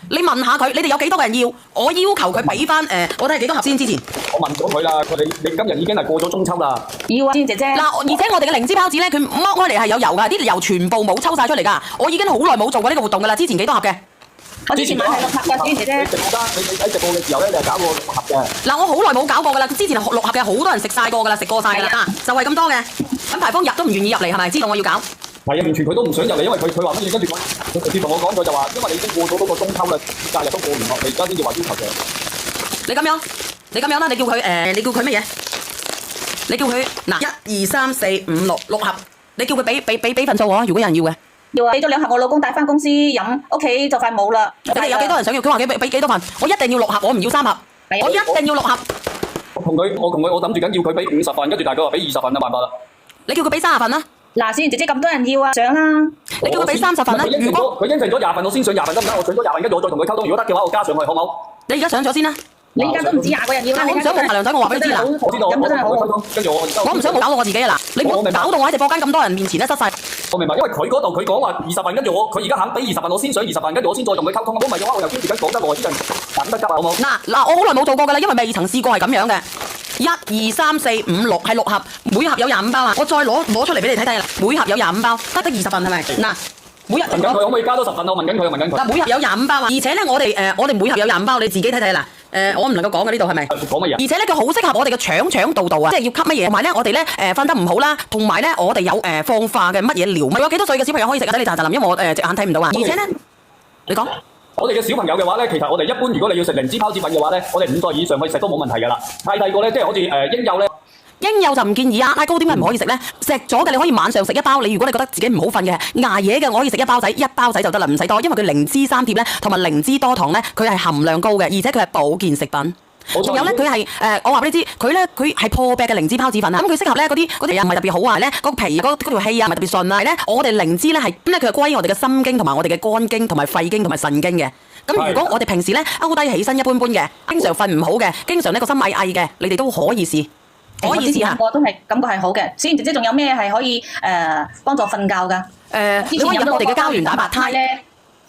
Speaker 1: 你問下佢，你哋有幾多個人要？我要求佢俾翻我睇下幾多盒先之前。
Speaker 2: 我問咗佢啦，你今日已經係過咗中秋啦。
Speaker 3: 要啊，先姐姐。
Speaker 1: 嗱，而且我哋嘅靈芝孢子咧，佢剝開嚟係有油㗎，啲油全部冇抽晒出嚟㗎。我已經好耐冇做過呢個活動㗎啦。之前幾多盒嘅？
Speaker 3: 我之前買係6盒嘅，先姐姐。
Speaker 2: 你直播間，你喺直播嘅時候咧，你係搞過6盒嘅。
Speaker 1: 嗱，我好耐冇搞過㗎啦。之前6盒嘅好多人食晒過㗎啦，食過晒㗎啦。就係咁多嘅。咁牌坊入都唔願意入嚟係咪？知道我要搞。
Speaker 2: 係啊，完全佢都唔想入嚟，因為佢話乜嘢？跟住佢直接同我講咗就話，因為你已經過咗嗰個中秋啦，假日都過完落，你而家先至話要求嘅。
Speaker 1: 你咁樣啦，你叫佢你叫佢乜嘢？你叫佢嗱1、2、3、4、5、6盒，你叫佢俾份數我，如果有人要嘅。
Speaker 3: 要啊，俾咗2盒，我老公帶翻公司飲，屋企就快冇啦。
Speaker 1: 你哋有幾多人想要？佢話俾幾多份？我一定要6盒，我唔要3盒，我一定要6盒。
Speaker 2: 我諗住緊要佢俾50份，跟住但係佢話俾20份啊，辦法啦。
Speaker 1: 你叫佢俾30份啦。
Speaker 3: 嗱，小賢姐姐咁多人要啊，上啦！
Speaker 1: 你叫佢俾30份啦。如果
Speaker 2: 佢應承咗20份，我先上20份得唔得？我上咗20份，跟住我再同佢溝通。如果得嘅話，我加上去，好唔好？
Speaker 1: 你而家上咗先啦。
Speaker 3: 你而家都唔止20個人要啦。
Speaker 1: 我唔想冇梁仔，我話俾你知啦。
Speaker 2: 我知道，
Speaker 3: 咁真係好。
Speaker 2: 跟住
Speaker 1: 我唔想冇搞到我自己啊！嗱，你唔好搞到我喺直播間咁多人面前咧失勢。
Speaker 2: 我明白，因為佢嗰度佢講話20份，跟住佢而家肯俾20份，我先上20份，跟住我先再同佢溝通。如果唔係嘅話，我又堅持緊講得耐啲人等得急啊，好冇？
Speaker 1: 嗱，我好耐冇做過㗎啦，因為未曾試過係咁樣嘅。1、2、3、4、5、6係6盒，每盒有25包啊！我再攞出嚟俾你睇睇啦，每盒有25包，得20份係咪？嗱，每日
Speaker 2: 問緊佢可唔可以加多10份？我問緊佢。
Speaker 1: 嗱，每盒有25包啊！而且咧，我哋每盒有25包，你自己睇睇啦。我唔能夠講嘅呢度係咪？
Speaker 2: 講乜嘢？
Speaker 1: 而且咧，佢好適合我哋嘅腸道道啊，即係要吸乜嘢，同埋咧，我哋咧瞓得唔好啦，同埋咧，我哋有放化嘅乜嘢療物，有幾多歲嘅小朋友可以食啊？等你查查林，因為我隻眼睇唔到啊。而且咧，你講。
Speaker 2: 我哋嘅小朋友嘅話咧，其實我哋一般如果你要食靈芝孢子粉嘅話咧，我哋5歲以上去食都冇問題㗎啦。太細個咧，即係好似嬰幼咧。
Speaker 1: 嬰幼就唔建議啊！太高點解唔可以食咧？食咗嘅你可以晚上食一包。你如果你覺得自己唔好瞓嘅，捱夜嘅，我可以食一包仔就得啦，唔使多，因為佢靈芝三貼咧，同埋靈芝多糖咧，佢係含量高嘅，而且佢係保健食品。仲有咧，佢係我話俾你知，佢係破壁嘅靈芝孢子粉啊！咁佢適合咧嗰啲又唔係特別好啊，咧個皮嗰條氣啊唔係特別順啊，咧我哋靈芝咧係佢係歸我哋嘅心經同埋我哋嘅肝經同埋肺經同埋腎經嘅。咁如果我哋平時咧勾低起身一般般嘅，經常瞓唔好嘅，經常呢個心翳翳嘅，你哋都可以試，可以試下。
Speaker 3: 我都係感覺係好嘅。小賢姐姐仲有咩係可以幫助瞓覺㗎？
Speaker 1: 你可以飲我哋嘅膠原蛋白肽咧。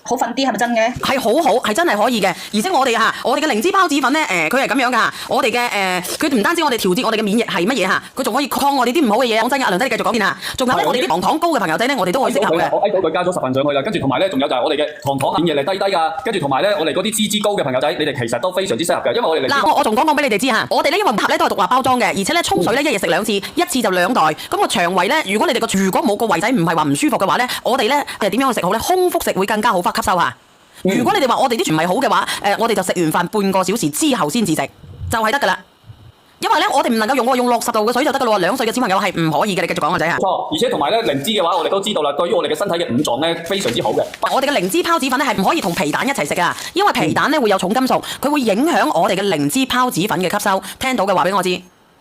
Speaker 3: 好瞓啲係咪真嘅？
Speaker 1: 係好好，係真係可以嘅。而且我哋嘅靈芝孢子粉咧，佢係咁樣㗎。我哋嘅佢唔單止我哋調節我哋嘅免疫係乜嘢嚇，佢仲可以抗我哋啲唔好嘅嘢。講真嘅，阿梁仔你繼續講先嚇。仲有咧，我哋啲糖高嘅朋友仔咧，我哋都可以適合嘅。
Speaker 2: 我到佢加咗10份上去啦，跟住同埋咧，仲有就係我哋嘅糖免疫力低㗎。跟住同埋咧，我哋嗰啲脂高嘅朋友仔，你哋其實都非常之適合嘅，因為我哋
Speaker 1: 嗱，我仲講俾你哋知嚇。我哋咧因為盒咧都係獨立包裝嘅，而且咧沖水咧1日食2次，一次就2袋。咁個腸胃咧，如果你哋如果冇個胃仔唔係話唔舒服嘅話咧，我哋咧點樣去食好咧？空腹食會更加好吸收嚇。如果你哋話我哋啲全唔係好嘅話，我哋就食完飯半個小時之後先至食，就係得㗎啦。因為咧，我哋唔能夠用60度嘅水就得㗎咯喎。2歲嘅小朋友係唔可以嘅，你繼續講個仔嚇。
Speaker 2: 錯，而且同埋咧靈芝嘅話，我哋都知道啦，對於我哋嘅身體嘅五臟咧非常之好嘅。
Speaker 1: 我哋嘅靈芝孢子粉咧係唔可以同皮蛋一齊食㗎，因為皮蛋咧會有重金屬，佢會影響我哋嘅靈芝孢子粉嘅吸收。聽到嘅話俾我知。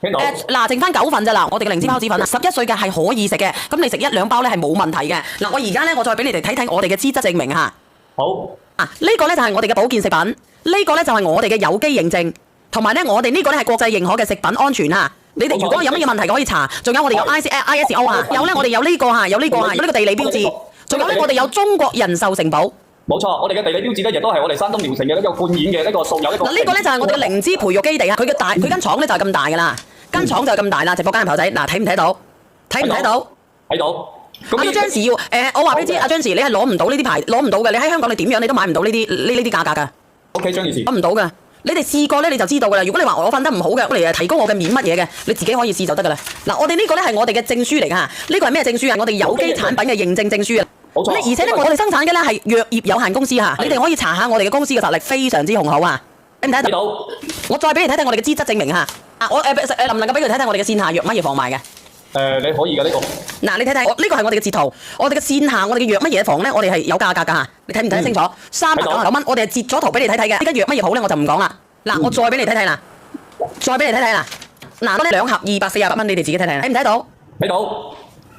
Speaker 2: 聽到。
Speaker 1: 嗱，剩翻9份咋嗱，我哋嘅靈芝孢子粉11歲嘅係可以食嘅，咁你食1-2包咧係冇問題嘅。嗱，我而家咧我再俾你哋睇睇我哋嘅資質證明嚇。
Speaker 2: 好。
Speaker 1: 呢個咧就係我哋嘅保健食品，呢個咧就係我哋嘅有機認證，同埋咧我哋呢個咧係國際認可嘅食品安全嚇。你哋如果有乜嘢問題可以查，仲有我哋有 ISO 嚇，有咧我哋有呢個嚇，有呢個地理標誌，仲有咧我哋有中國人壽承保。
Speaker 2: 冇錯，我哋嘅地理標誌咧亦都係我哋山東聊城嘅一個冠演嘅一個素有一個。
Speaker 1: 嗱，呢個咧就係我哋嘅靈芝培育基地啊，佢間廠咧就係咁大㗎啦，間廠就係咁大啦，直播間嘅朋友仔，嗱睇唔睇到？睇唔睇到？
Speaker 2: 睇到。
Speaker 1: 阿張時要我話俾你知，阿張時你係攞唔到呢啲牌，攞唔到嘅。你喺香港你點樣你都買唔到呢啲價格㗎。
Speaker 2: OK， 張女士。
Speaker 1: 攞唔到㗎。你哋試過咧你就知道㗎啦。如果你話我瞓得唔好嘅，我嚟提高我嘅免乜嘢嘅，你自己可以試就得㗎啦。嗱，我哋呢個咧係我哋嘅證書嚟㗎。呢個係咩證書啊？我哋有機產品嘅認證證書啊。
Speaker 2: 冇錯。
Speaker 1: 而且咧我哋生產嘅咧係藥業有限公司嚇，你哋可以查下我哋嘅公司嘅實力非常之雄厚啊。睇唔睇得到？我再俾你睇睇我哋嘅資質證明嚇。我能唔能夠俾佢睇睇我哋嘅線下藥乜嘢房賣嘅？
Speaker 2: 你可以嘅呢個。
Speaker 1: 嗱，你睇睇，呢個係我哋嘅截圖，我哋嘅線下，我哋嘅藥乜嘢房咧，我哋係有價格㗎嚇，你睇唔睇得清楚？399蚊，我哋係截咗圖俾你睇睇嘅。呢間藥乜嘢鋪咧，我就唔講啦。嗱，我再俾你睇睇啦，再俾你睇睇啦。嗱，嗰啲2盒248蚊，你哋自己睇睇，睇唔睇到？
Speaker 2: 睇到。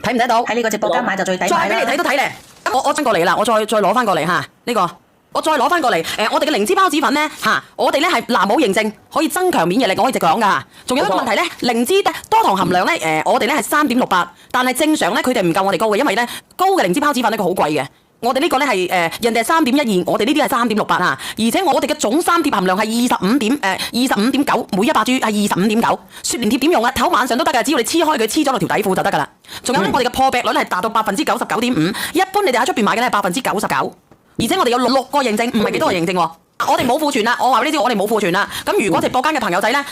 Speaker 1: 睇唔睇到？
Speaker 3: 喺呢個直播間買就最抵買啦。
Speaker 1: 再俾你睇都睇咧。我翻過嚟啦，我再攞翻過嚟嚇呢個。我再攞翻過嚟，我哋嘅靈芝孢子粉咧我哋咧係藍帽認證，可以增強免疫力，我可以直講㗎。仲有一個問題咧，靈芝多糖含量咧，我哋咧係3.68，但係正常咧佢哋唔夠我哋高嘅，因為咧高嘅靈芝孢子粉咧佢好貴嘅。我哋呢個咧係人哋係3.12，我哋呢啲係3.68而且我哋嘅總三貼含量係25.9，每100株係25.9。雪蓮貼點用啊？頭晚上都得㗎，只要你黐開佢黐咗落條底褲就得㗎啦。仲有咧，我哋嘅破壁率係達到99.5%，一般你哋喺出邊買嘅咧係99%。而且我哋有6個認證，唔係幾多個認證喎。我哋冇庫存啦，我話俾你知，我哋冇庫存啦。咁如果直播間嘅朋友仔咧，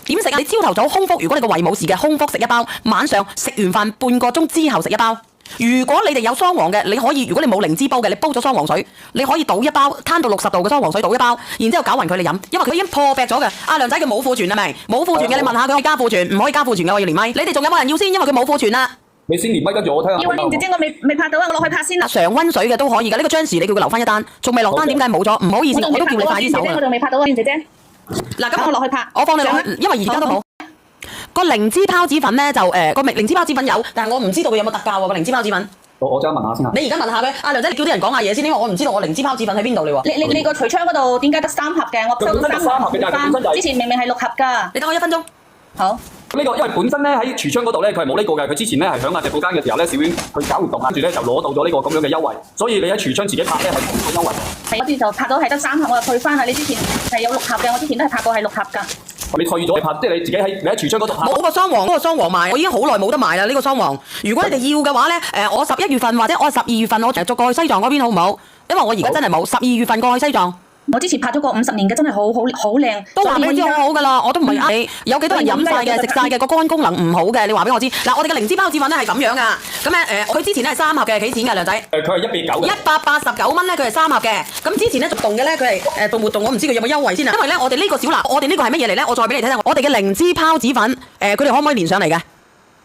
Speaker 1: 點食啊？你朝頭早空腹，如果你個胃冇事嘅，空腹食一包；晚上食完飯半個鐘之後食一包。如果你哋有雙黃嘅，你可以，如果你冇靈芝煲嘅，你煲咗雙黃水，你可以倒一包，攤到60度嘅雙黃水倒一包，然之後攪勻佢你飲，因為佢已經破壁咗嘅。阿梁仔佢冇庫存係咪？冇庫存嘅，你問下佢可以加庫存，唔可以加庫存嘅我要連咪。你哋仲有冇人要先？因為佢冇庫存啦。
Speaker 2: 你先連咪跟住我睇下。
Speaker 3: 要啊，蓮姐姐，我未拍到啊，我落去拍先啦。
Speaker 1: 常溫水嘅都可以㗎，呢個張時你叫佢留翻一單，仲未落單點解冇咗？唔好意思，我都叫你快啲手啊。
Speaker 3: 我仲未拍到啊，蓮姐姐。
Speaker 1: 嗱，咁
Speaker 3: 我落去拍，
Speaker 1: 我放你落去，因為而家都冇。個靈芝孢子粉咧就個靈芝孢子粉有，但係我唔知道佢有冇特價喎個靈芝孢子粉。
Speaker 2: 我即刻問下先啊。
Speaker 1: 你而家問下佢，阿梁仔，你叫啲人講下嘢先，因為我唔知道我靈芝孢子粉喺邊度嚟喎。
Speaker 3: 你個櫥窗嗰度點解得3盒嘅？我收到3盒嘅，之前明明係6盒㗎。
Speaker 1: 你等我1分鐘。
Speaker 3: 好。
Speaker 2: 呢個因為本身咧喺櫥窗嗰度咧，佢係冇呢個嘅。佢之前咧係響直播間嘅時候咧，小婉去搞活動，跟住咧就攞到咗呢個咁樣嘅優惠。所以你喺櫥窗自己拍咧係冇呢個優惠。
Speaker 3: 係嗰啲就拍到係得3盒，我就退翻啦。你之前係有6盒嘅，我之前都係拍過係6盒㗎。
Speaker 2: 你退咗，你拍即係你自己喺櫥窗嗰度拍。
Speaker 1: 冇個雙黃，嗰個雙黃賣，我已經好耐冇得賣啦。呢個雙黃，如果你哋要嘅話咧，我11月份或者我12月份我再過去西藏嗰邊好唔好？因為我而家真係冇12月份過去西藏。
Speaker 3: 我之前拍咗個50年嘅，真係好靚，
Speaker 1: 都話俾你知好好噶啦，我都唔係呃你。有幾多人飲晒嘅、食晒嘅，個肝功能唔好嘅，你話俾我知。嗱，我哋嘅靈芝孢子粉咧係咁樣噶，咁咧佢之前咧係3盒嘅，幾錢㗎，梁仔？
Speaker 2: 佢係189嘅。
Speaker 1: 189蚊咧，佢係3盒嘅。咁之前咧動嘅咧，佢係動活動，我唔知佢有冇優惠先啊。因為咧，我哋呢個小藍，我哋呢個係乜嘢嚟咧？我再俾你睇睇，我哋嘅靈芝孢子粉，佢哋可唔可以連上嚟嘅？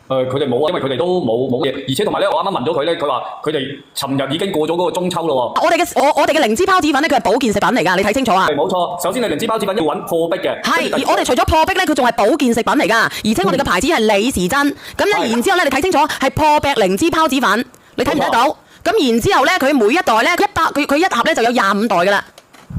Speaker 2: 佢哋冇啊，因為佢哋都冇嘢，而且同埋咧，我啱啱問咗佢咧，佢話佢哋尋日已經過咗嗰個中秋咯喎。我哋嘅靈芝孢子粉咧，佢係保健食品嚟㗎，你睇清楚啊！係冇錯，首先你靈芝孢子粉要揾破壁嘅。
Speaker 1: 係，而我哋除咗破壁咧，佢仲係保健食品嚟㗎，而且我哋嘅牌子係李時珍。咁咧，然之後咧，你睇清楚係破壁靈芝孢子粉，你睇唔睇到？咁然之後咧，佢每一袋咧，佢一盒咧就有25袋㗎啦。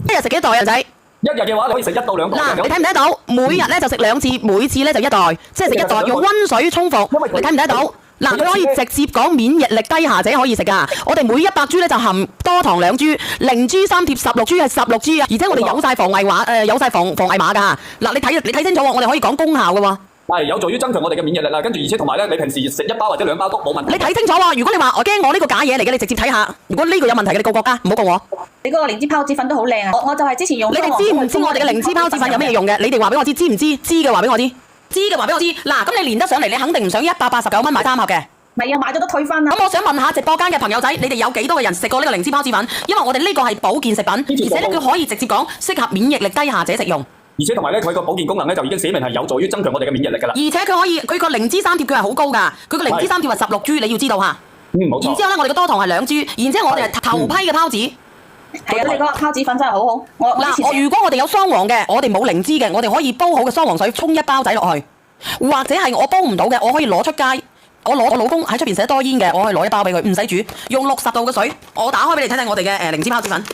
Speaker 1: 一日食幾袋啊仔？
Speaker 2: 一日嘅話，你可以食1到2袋。
Speaker 1: 嗱，你睇唔睇到？每日咧就食2次，每次咧就1袋，即係食1袋，用溫水沖服。你睇唔睇到？嗱，佢可以直接講免疫力低下者可以食㗎。我哋每100株咧就含多糖2株，0G3貼16株係16株啊！而且我哋有晒防偽碼，有晒防偽碼㗎。嗱，你睇清楚喎，我哋可以講功效㗎喎。
Speaker 2: 係有助於增強我哋嘅免疫力啦，跟住而且同埋咧，你平時食1包或者2包都冇問題。
Speaker 1: 你睇清楚喎，如果你話我驚我呢個假嘢嚟嘅，你直接睇下。如果呢個有問題嘅，你告國家，唔好告我。
Speaker 3: 你嗰個靈芝孢子粉都好靚啊！我就係之前用。
Speaker 1: 你哋知唔知我哋嘅靈芝孢子粉有咩用嘅？你哋話俾我知，知唔知？知嘅話俾我知，知嘅話俾我知。嗱，咁你連得上嚟，你肯定唔想189蚊買3盒嘅。
Speaker 3: 唔係啊，買咗都退翻啦。
Speaker 1: 咁我想問下直播間嘅朋友仔，你哋有幾多個人食過呢個靈芝孢子粉？因為我哋呢個係保健食品，而且咧佢可以直接講適合免疫力低下者食用。
Speaker 2: 而且同埋咧，佢個保健功能咧就已經寫明係有助於增強我哋嘅免疫力㗎啦。
Speaker 1: 而且佢個靈芝3貼佢係好高㗎，佢個靈芝3貼係16株，你要知道嚇。
Speaker 2: 冇錯。
Speaker 1: 然之後咧，我哋嘅多糖係2株，然之後我哋係頭批嘅孢子。
Speaker 3: 係啊，你嗰個孢子粉真係好好。
Speaker 1: 如果我哋有雙黃嘅，我哋冇靈芝嘅，我哋可以煲好嘅雙黃水沖1包仔落去，或者係我煲唔到嘅，我可以攞出街。我老公喺出邊食得多煙嘅，我可以攞1包俾佢，唔使煮，用60度嘅水，我打開俾你睇睇我哋嘅靈芝孢子粉，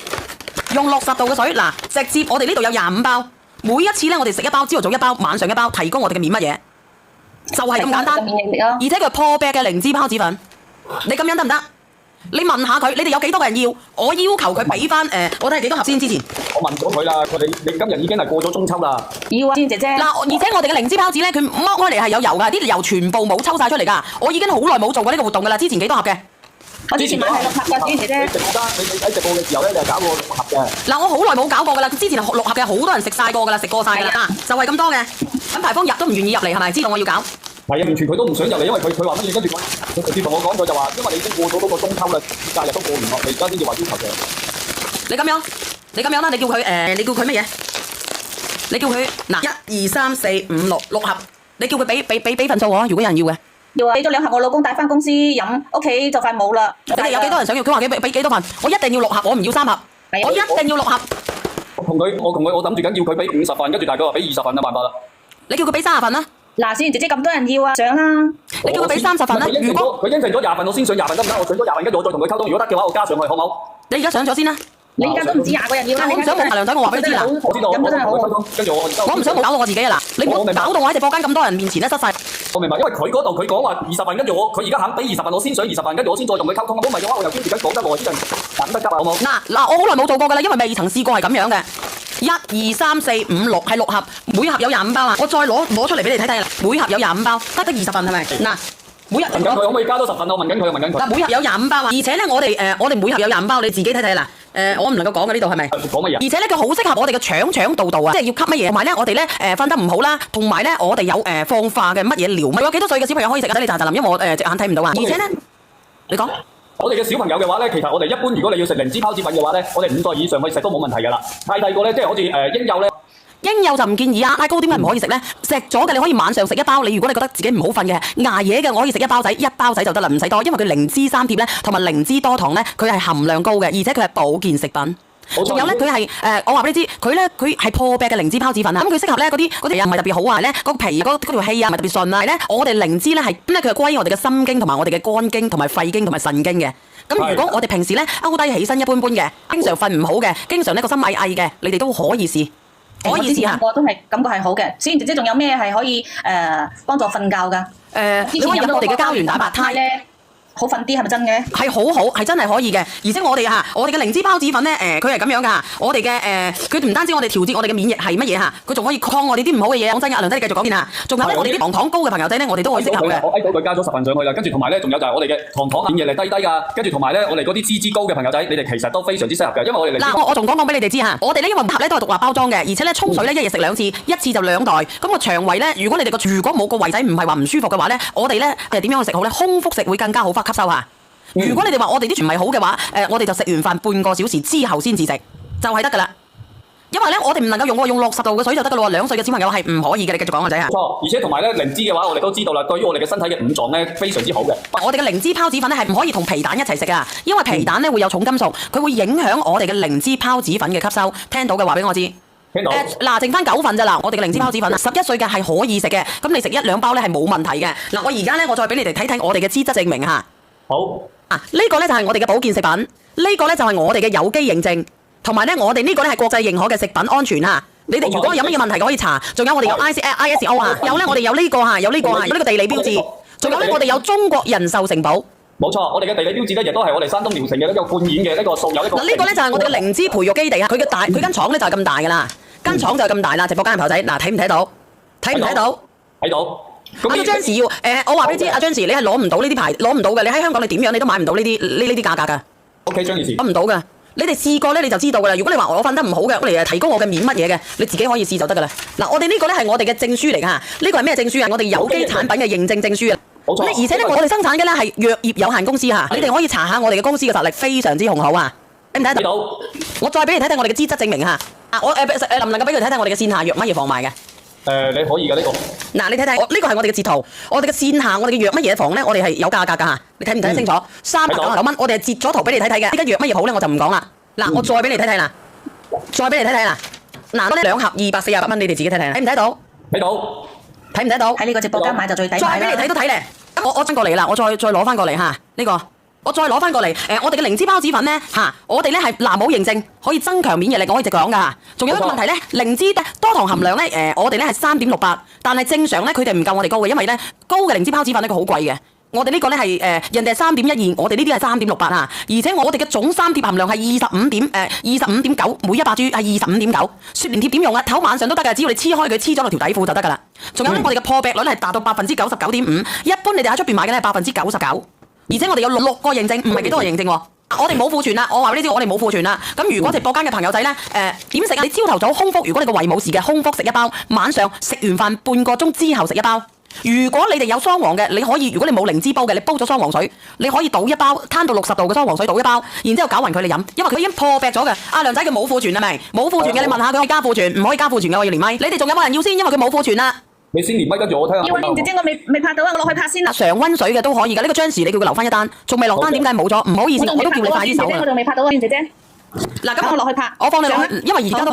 Speaker 1: 用60度嘅水，嗱，直接我哋呢度有25包，每一次咧我哋食1包，朝頭早1包，晚上1包，提供我哋嘅免乜嘢，就係咁簡單，而且佢破壁嘅靈芝孢子粉，你咁樣得唔得？你問下佢，你哋有幾多個人要？我要求佢俾翻我睇下幾多盒先之前。
Speaker 2: 我問咗佢啦，你今日已經係過咗中秋啦。
Speaker 3: 要啊，姐姐。
Speaker 1: 嗱，而且我哋嘅靈芝孢子咧，佢剝開嚟係有油㗎，啲油全部冇抽晒出嚟㗎。我已經好耐冇做過呢個活動㗎啦。之前幾多盒嘅？
Speaker 3: 我之前買係6盒㗎，姐姐。
Speaker 2: 你喺直播嘅時候咧，你係搞過6盒嘅。
Speaker 1: 嗱，我好耐冇搞過㗎啦。之前係6盒嘅，好多人食晒過㗎啦，食過晒㗎啦。就係咁多嘅。咁牌坊入都唔願意入嚟係咪？知道我要搞。
Speaker 2: 係啊，完全佢都唔想入嚟，因為佢話乜嘢？跟住佢直接同我講咗就話，因為你已經過咗嗰個中秋啦，節假日都過唔落，你而家先至話要求嘅。
Speaker 1: 你咁樣啦，你叫佢乜嘢？你叫佢嗱1、2、3、4、5、6盒，你叫佢俾份數我，如果有人要嘅。
Speaker 3: 要啊，俾咗2盒，我老公帶翻公司飲，屋企就快冇啦。
Speaker 1: 你哋有幾多人想要？佢話俾幾多份？我一定要6盒，我唔要3盒，我一定要6盒。
Speaker 2: 我諗住緊要佢俾50份，跟住大概話俾20份啦，辦法啦。
Speaker 1: 你叫佢俾30份啦。
Speaker 3: 嗱，小賢姐姐咁多人要啊，上啦。
Speaker 1: 你叫佢俾30份啦。如果
Speaker 2: 佢應承咗20份，我先上20份得唔得？我上咗20份，跟住我再同佢溝通。如果得嘅話，我加上去好冇？
Speaker 1: 你而家上咗先啦。
Speaker 3: 你而家都唔止20個人要啦。
Speaker 1: 我唔想冇大量仔，我話俾你知啦。
Speaker 2: 我知道，我真係好溝通，跟住我
Speaker 1: 唔想搞到我自己啊嗱，你唔好搞到我喺直播間咁多人面前咧失晒。
Speaker 2: 我明白，因為佢嗰度佢講話20份，跟住佢而家肯俾20份，我先上20份，跟住我先再同佢溝通。如果唔係嘅話，我又堅持緊講得耐，先等得急啊，好冇？
Speaker 1: 嗱，我好耐冇做過㗎啦，因為未曾試過係咁樣嘅。1、2、3、4、5、6係6盒，每盒有25包啊！我再攞出嚟俾你睇睇啦，每盒有25包，得20份係咪？嗱，每日
Speaker 2: 問緊佢可唔可以加多10份？我問緊佢。
Speaker 1: 嗱，每盒有25包啊！而且咧，我哋每盒有25包，你自己睇睇啦。我唔能夠講嘅呢度係咪？
Speaker 2: 講乜嘢？
Speaker 1: 而且咧，佢好適合我哋嘅腸道啊，即係要吸乜嘢，同埋咧，我哋咧瞓得唔好啦，同埋咧，我哋有放化嘅乜嘢療物，有幾多歲嘅小朋友可以食啊？你查查林，因為我隻眼睇唔到啊。而且咧，你講。
Speaker 2: 我哋嘅小朋友嘅話咧，其實我哋一般如果你要食靈芝孢子粉嘅話咧，我哋5歲以上去食都冇問題㗎啦。太細個咧，即係好似嬰幼咧，
Speaker 1: 嬰幼就唔建議啊。太高點解唔可以食咧？食咗嘅你可以晚上食1包。你如果你覺得自己唔好瞓嘅，捱夜嘅，我可以食1包仔就得啦，唔使多，因為佢靈芝3貼咧，同埋靈芝多糖咧，佢係含量高嘅，而且佢係保健食品。仲有咧，佢係我話俾你知，佢係破壁嘅靈芝孢子粉啊。咁佢適合咧嗰啲又唔係特別好啊，咧個皮嗰條氣啊唔係特別順啊。咧我哋靈芝咧係咁咧，佢係歸於我哋嘅心經同埋我哋嘅肝經同埋肺經同埋腎經嘅。咁如果我哋平時咧勾低起身一般般嘅，經常瞓唔好嘅，經常呢個心翳翳嘅，你哋都可以試，可以試下。
Speaker 3: 我都係感覺係好嘅。小賢姐姐仲有咩係可以幫助瞓覺㗎？
Speaker 1: 你可以飲我哋嘅膠原蛋白肽咧。
Speaker 3: 好瞓啲係咪真嘅？
Speaker 1: 係好，係真係可以嘅。而且我哋嘅靈芝孢子粉咧，佢係咁樣噶。我哋嘅佢唔單止我哋調節我哋嘅免疫係乜嘢嚇，佢仲可以抗我哋啲唔好嘅嘢。講真嘅，阿梁仔你繼續講先嚇。仲有咧，我哋啲糖高嘅朋友仔咧，我哋都可以適合嘅。
Speaker 2: 我睇到佢加咗10份上去啦，跟住同埋咧，仲有就係我哋嘅糖免疫力低噶，跟住同埋咧，我哋嗰啲脂高嘅朋友仔，你哋其實都非常之適合嘅，因為我哋
Speaker 1: 嗱，我仲講俾你哋知嚇，我哋呢因為盒咧都係獨立包裝嘅，而且咧沖水咧1日食2次，一次就2袋。咁個腸胃咧，如果你哋如果冇個胃仔唔係話唔舒服嘅話咧，我哋咧點樣去食好咧？空腹食會更加好，吸收嚇。如果你哋話我哋啲全唔係好嘅話，我哋就食完飯半個小時之後先至食，就係得㗎啦。因為咧，我哋唔能夠用60度嘅水就得㗎咯。2歲嘅小朋友係唔可以嘅，你繼續講個仔嚇。
Speaker 2: 錯，而且同埋咧靈芝嘅話，我哋都知道啦，對於我哋嘅身體嘅5臟咧非常之好嘅。
Speaker 1: 我哋嘅靈芝孢子粉咧係唔可以同皮蛋一齊食㗎，因為皮蛋咧會有重金屬，佢會影響我哋嘅靈芝孢子粉嘅吸收。聽到嘅話俾我知。
Speaker 2: 聽到。
Speaker 1: 嗱，剩翻9份咋嗱，我哋嘅靈芝孢子粉啊，11歲嘅係可以食嘅，咁你食1、2包咧係冇問題嘅。嗱，我而家咧我再俾你哋睇睇我哋嘅資質證明嚇。
Speaker 2: 好。
Speaker 1: 呢個咧就係我哋嘅保健食品，呢個咧就係我哋嘅有機認證，同埋咧我哋呢個咧係國際認可嘅食品安全嚇。你哋如果有乜嘢問題可以查，仲有我哋有 ISO 啊，有咧我哋有呢個嚇，有呢個地理標誌，仲有咧我哋有中國人壽承保。
Speaker 2: 冇錯，我哋嘅地理標誌咧亦都係我哋山東聊城嘅一個冠演嘅一個素有一個。
Speaker 1: 嗱，呢個咧就係我哋嘅靈芝培育基地啊，佢間廠咧就係咁大㗎啦，間廠就係咁大啦。直播間嘅朋友仔，嗱睇唔睇到？睇唔睇到？
Speaker 2: 睇到。
Speaker 1: 阿張時要我話俾你知，阿張時你係攞唔到呢啲牌，攞唔到嘅。你喺香港你點樣你都買唔到呢啲價格㗎。
Speaker 2: OK， 張女士。
Speaker 1: 攞唔到㗎。你哋試過咧你就知道㗎啦。如果你話我瞓得唔好嘅，我嚟提高我嘅免乜嘢嘅，你自己可以試就得㗎啦。嗱，我哋呢個咧係我哋嘅證書嚟㗎。呢個係咩證書啊？我哋有機產品嘅認證證書啊。
Speaker 2: 冇錯。
Speaker 1: 而且咧我哋生產嘅咧係藥業有限公司嚇，你哋可以查下我哋嘅公司嘅實力非常之雄厚啊。睇唔睇到？我再俾你睇睇我哋嘅資質證明嚇。我能唔能夠俾佢睇睇我哋嘅線下藥乜嘢房賣嘅？
Speaker 2: 你可以㗎呢個。
Speaker 1: 嗱，你睇睇，呢個係我哋嘅截圖，我哋嘅線下，我哋嘅藥乜嘢房咧，我哋係有價格㗎嚇，你睇唔睇得清楚？399蚊，我哋係截咗圖俾你睇睇嘅。呢間藥乜嘢好咧，我就唔講啦。嗱，我再俾你睇睇啦，再俾你睇睇啦。嗱，嗰啲2盒248蚊，你哋自己睇睇，睇唔睇到？睇到。睇唔睇到？
Speaker 3: 喺呢個直播間買就最抵買啦。
Speaker 1: 再俾你睇都睇咧。我真過嚟啦，我再攞翻過嚟嚇呢個。我再攞翻過嚟，我哋嘅靈芝孢子粉咧我哋咧係藍帽認證，可以增強免疫力，我可以直講㗎。仲有一個問題咧，靈芝多糖含量咧，我哋咧係3.68，但係正常咧佢哋唔夠我哋高嘅，因為咧高嘅靈芝孢子粉咧佢好貴嘅。我哋呢個咧係人哋係3.12，我哋呢啲係3.68啊，而且我哋嘅總3貼含量係25.9，每100G 係25.9。雪蓮貼點用啊？頭晚上都得㗎，只要你黐開佢，黐咗落條底褲就得㗎啦。仲有咧，我哋嘅破壁率係達到99.5%，一般你哋喺出邊買嘅咧係99%。而且我哋有6個認證，唔係幾多個認證喎。我哋冇庫存啦，我話俾你知，我哋冇庫存啦。咁如果直播間嘅朋友仔咧，點食啊？你朝頭早空腹，如果你個胃冇事嘅，空腹食1包；晚上食完飯半個鐘之後食1包。如果你哋有雙黃嘅，你可以，如果你冇靈芝煲嘅，你煲咗雙黃水，你可以倒一包，攤到60度嘅雙黃水倒一包，然之後攪勻佢嚟飲，因為佢已經破壁咗嘅。阿梁仔佢冇庫存係咪？冇庫存嘅，你問下佢可以加庫存，唔可以加庫存嘅我要連咪。你哋仲有冇人要先？因為佢冇庫存啦。
Speaker 2: 你先連咪跟住我睇下。
Speaker 3: 要啊，蓮姐姐，我未拍到啊，我落去拍先啦。
Speaker 1: 常溫水嘅都可以㗎，呢個張時你叫佢留翻一單，仲未落單，點解冇咗？唔好意思，我都叫你快啲手啊。
Speaker 3: 我仲未拍到啊，蓮姐姐。
Speaker 1: 嗱，咁
Speaker 3: 我落去拍，
Speaker 1: 我放你落去，因為而家都冇。